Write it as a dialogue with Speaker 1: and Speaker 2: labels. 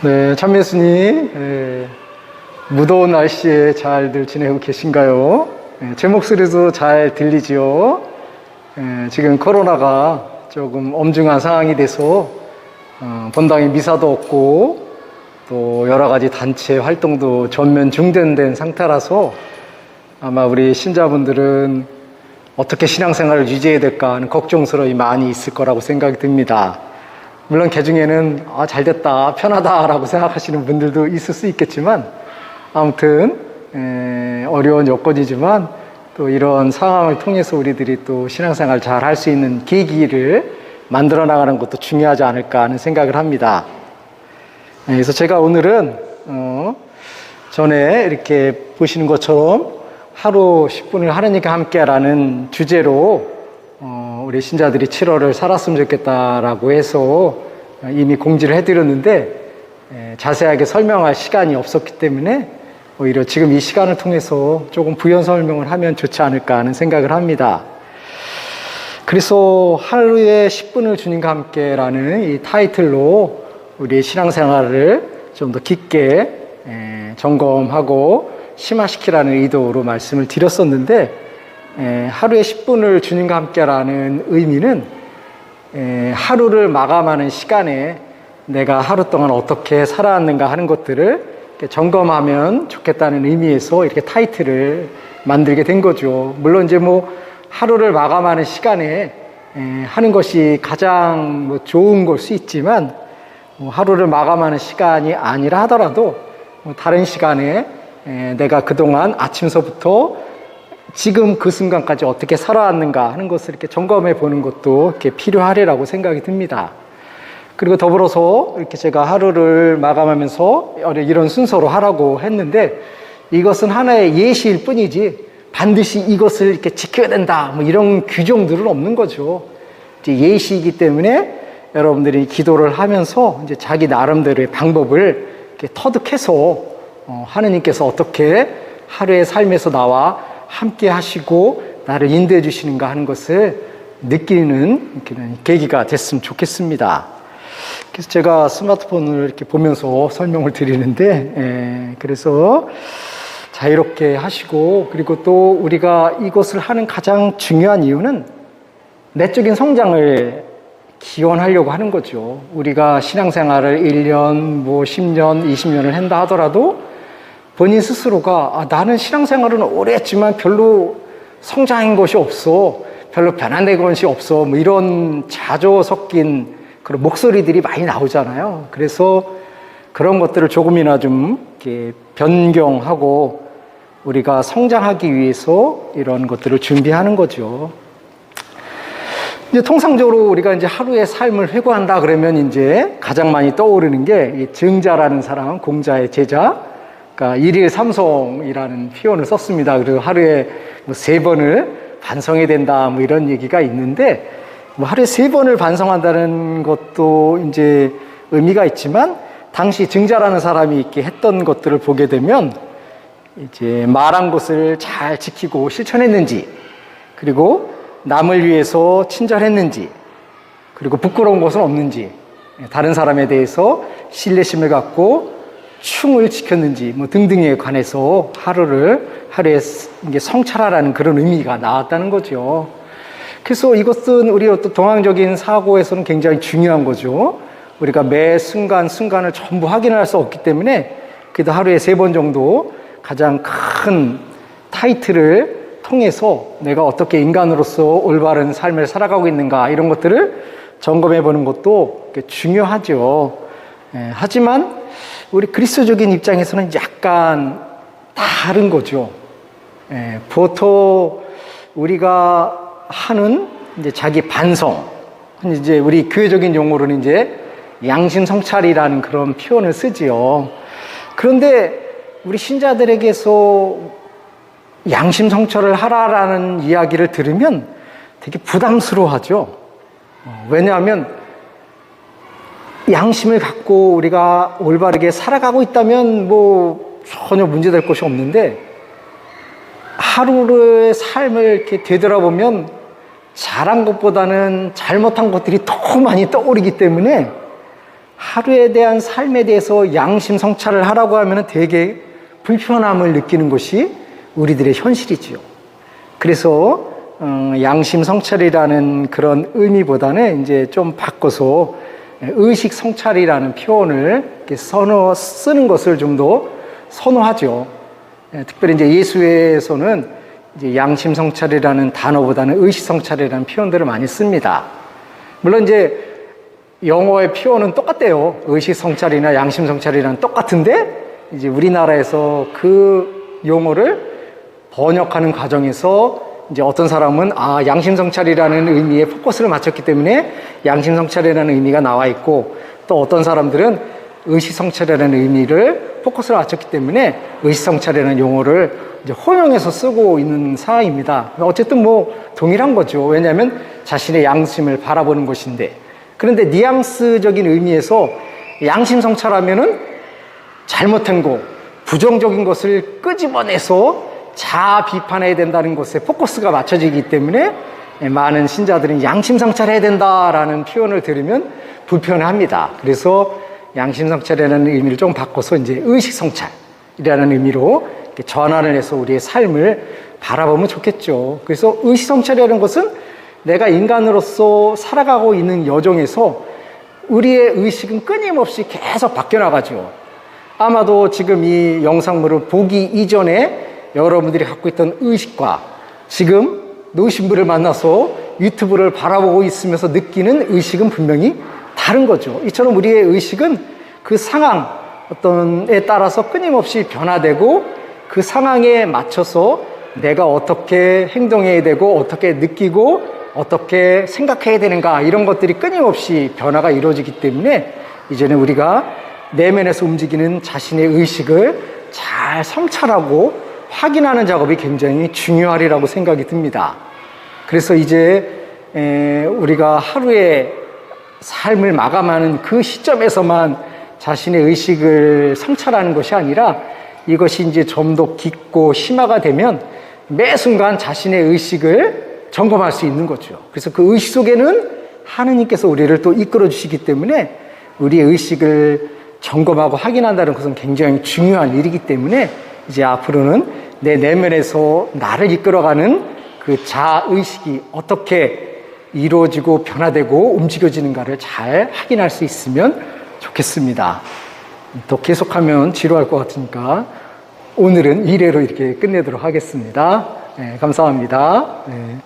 Speaker 1: 네, 참예수님, 무더운 날씨에 잘들 지내고 계신가요? 제 목소리도 잘 들리지요? 지금 코로나가 조금 엄중한 상황이 돼서 본당에 미사도 없고 또 여러 가지 단체 활동도 전면 중단된 상태라서 아마 우리 신자분들은 어떻게 신앙생활을 유지해야 될까 하는 걱정스러움이 많이 있을 거라고 생각이 듭니다. 물론 그 중에는 잘 됐다, 편하다 라고 생각하시는 분들도 있을 수 있겠지만 아무튼 어려운 여건이지만 또 이런 상황을 통해서 우리들이 또 신앙생활 잘 할 수 있는 계기를 만들어 나가는 것도 중요하지 않을까 하는 생각을 합니다. 그래서 제가 오늘은 전에 이렇게 보시는 것처럼 하루 10분을 하나님과 함께라는 주제로 우리 신자들이 7월을 살았으면 좋겠다라고 해서 이미 공지를 해드렸는데 자세하게 설명할 시간이 없었기 때문에 오히려 지금 이 시간을 통해서 조금 부연 설명을 하면 좋지 않을까 하는 생각을 합니다. 그래서 하루에 10분을 주님과 함께라는 이 타이틀로 우리의 신앙생활을 좀 더 깊게 점검하고 심화시키라는 의도로 말씀을 드렸었는데 하루에 10분을 주님과 함께라는 의미는 하루를 마감하는 시간에 내가 하루 동안 어떻게 살아왔는가 하는 것들을 점검하면 좋겠다는 의미에서 이렇게 타이틀을 만들게 된 거죠. 물론 이제 하루를 마감하는 시간에 하는 것이 가장 좋은 걸 수 있지만 하루를 마감하는 시간이 아니라 하더라도 다른 시간에 내가 그동안 아침서부터 지금 그 순간까지 어떻게 살아왔는가 하는 것을 이렇게 점검해 보는 것도 이렇게 필요하리라고 생각이 듭니다. 그리고 더불어서 이렇게 제가 하루를 마감하면서 이런 순서로 하라고 했는데 이것은 하나의 예시일 뿐이지 반드시 이것을 이렇게 지켜야 된다 이런 규정들은 없는 거죠. 이제 예시이기 때문에 여러분들이 기도를 하면서 이제 자기 나름대로의 방법을 이렇게 터득해서 하느님께서 어떻게 하루의 삶에서 나와 함께 하시고 나를 인도해 주시는가 하는 것을 느끼는 계기가 됐으면 좋겠습니다. 그래서 제가 스마트폰을 이렇게 보면서 설명을 드리는데 그래서 자유롭게 하시고 그리고 또 우리가 이것을 하는 가장 중요한 이유는 내적인 성장을 기원하려고 하는 거죠. 우리가 신앙생활을 1년, 10년, 20년을 한다 하더라도 본인 스스로가 나는 신앙생활은 오래 했지만 별로 성장한 것이 없어, 별로 변화된 것이 없어 이런 자조 섞인 그런 목소리들이 많이 나오잖아요. 그래서 그런 것들을 조금이나 좀 이렇게 변경하고 우리가 성장하기 위해서 이런 것들을 준비하는 거죠. 이제 통상적으로 우리가 이제 하루의 삶을 회고한다 그러면 이제 가장 많이 떠오르는 게 증자라는 사람, 공자의 제자, 그러니까 일일 삼성이라는 표현을 썼습니다. 그리고 하루에 3번을 반성해야 된다 이런 얘기가 있는데 하루에 3번을 반성한다는 것도 이제 의미가 있지만 당시 증자라는 사람이 이렇게 했던 것들을 보게 되면 이제 말한 것을 잘 지키고 실천했는지 그리고 남을 위해서 친절했는지 그리고 부끄러운 것은 없는지 다른 사람에 대해서 신뢰심을 갖고 충을 지켰는지 등등에 관해서 하루에 성찰하라는 그런 의미가 나왔다는 거죠. 그래서 이것은 우리 어떤 동양적인 사고에서는 굉장히 중요한 거죠. 우리가 매 순간순간을 전부 확인할 수 없기 때문에 그래도 하루에 3번 정도 가장 큰 타이틀을 통해서 내가 어떻게 인간으로서 올바른 삶을 살아가고 있는가 이런 것들을 점검해 보는 것도 중요하죠. 하지만 우리 그리스도적인 입장에서는 약간 다른 거죠. 보통 우리가 하는 이제 자기 반성, 이제 우리 교회적인 용어로는 이제 양심 성찰이라는 그런 표현을 쓰지요. 그런데 우리 신자들에게서 양심 성찰을 하라라는 이야기를 들으면 되게 부담스러워하죠. 왜냐하면 양심을 갖고 우리가 올바르게 살아가고 있다면 전혀 문제될 것이 없는데 하루의 삶을 이렇게 되돌아보면 잘한 것보다는 잘못한 것들이 더 많이 떠오르기 때문에 하루에 대한 삶에 대해서 양심 성찰을 하라고 하면 되게 불편함을 느끼는 것이 우리들의 현실이지요. 그래서 양심 성찰이라는 그런 의미보다는 이제 좀 바꿔서 의식 성찰이라는 표현을 이렇게 쓰는 것을 좀 더 선호하죠. 특별히 이제 예수회에서는 이제 양심 성찰이라는 단어보다는 의식 성찰이라는 표현들을 많이 씁니다. 물론 이제 영어의 표현은 똑같대요. 의식 성찰이나 양심 성찰이랑 똑같은데 이제 우리나라에서 그 용어를 번역하는 과정에서 이제 어떤 사람은 양심 성찰이라는 의미에 포커스를 맞췄기 때문에 양심 성찰이라는 의미가 나와 있고, 또 어떤 사람들은 의식 성찰이라는 의미를 포커스를 맞췄기 때문에 의식 성찰이라는 용어를 이제 혼용해서 쓰고 있는 상황입니다. 어쨌든 뭐 동일한 거죠. 왜냐하면 자신의 양심을 바라보는 것인데. 그런데 뉘앙스적인 의미에서 양심 성찰하면은 잘못한 거, 부정적인 것을 끄집어내서 자아 비판해야 된다는 것에 포커스가 맞춰지기 때문에 많은 신자들은 양심 성찰해야 된다라는 표현을 들으면 불편합니다. 그래서 양심 성찰이라는 의미를 좀 바꿔서 이제 의식 성찰이라는 의미로 이렇게 전환을 해서 우리의 삶을 바라보면 좋겠죠. 그래서 의식 성찰이라는 것은 내가 인간으로서 살아가고 있는 여정에서 우리의 의식은 끊임없이 계속 바뀌어 나가죠. 아마도 지금 이 영상물을 보기 이전에 여러분들이 갖고 있던 의식과 지금 누구신 분을 만나서 유튜브를 바라보고 있으면서 느끼는 의식은 분명히 다른 거죠. 이처럼 우리의 의식은 그 상황 어떤에 따라서 끊임없이 변화되고 그 상황에 맞춰서 내가 어떻게 행동해야 되고 어떻게 느끼고 어떻게 생각해야 되는가, 이런 것들이 끊임없이 변화가 이루어지기 때문에 이제는 우리가 내면에서 움직이는 자신의 의식을 잘 성찰하고 확인하는 작업이 굉장히 중요하리라고 생각이 듭니다. 그래서 이제 우리가 하루의 삶을 마감하는 그 시점에서만 자신의 의식을 성찰하는 것이 아니라 이것이 이제 좀 더 깊고 심화가 되면 매 순간 자신의 의식을 점검할 수 있는 거죠. 그래서 그 의식 속에는 하느님께서 우리를 또 이끌어 주시기 때문에 우리의 의식을 점검하고 확인한다는 것은 굉장히 중요한 일이기 때문에 이제 앞으로는 내 내면에서 나를 이끌어가는 그 자아의식이 어떻게 이루어지고 변화되고 움직여지는가를 잘 확인할 수 있으면 좋겠습니다. 또 계속하면 지루할 것 같으니까 오늘은 1회로 이렇게 끝내도록 하겠습니다. 네, 감사합니다. 네.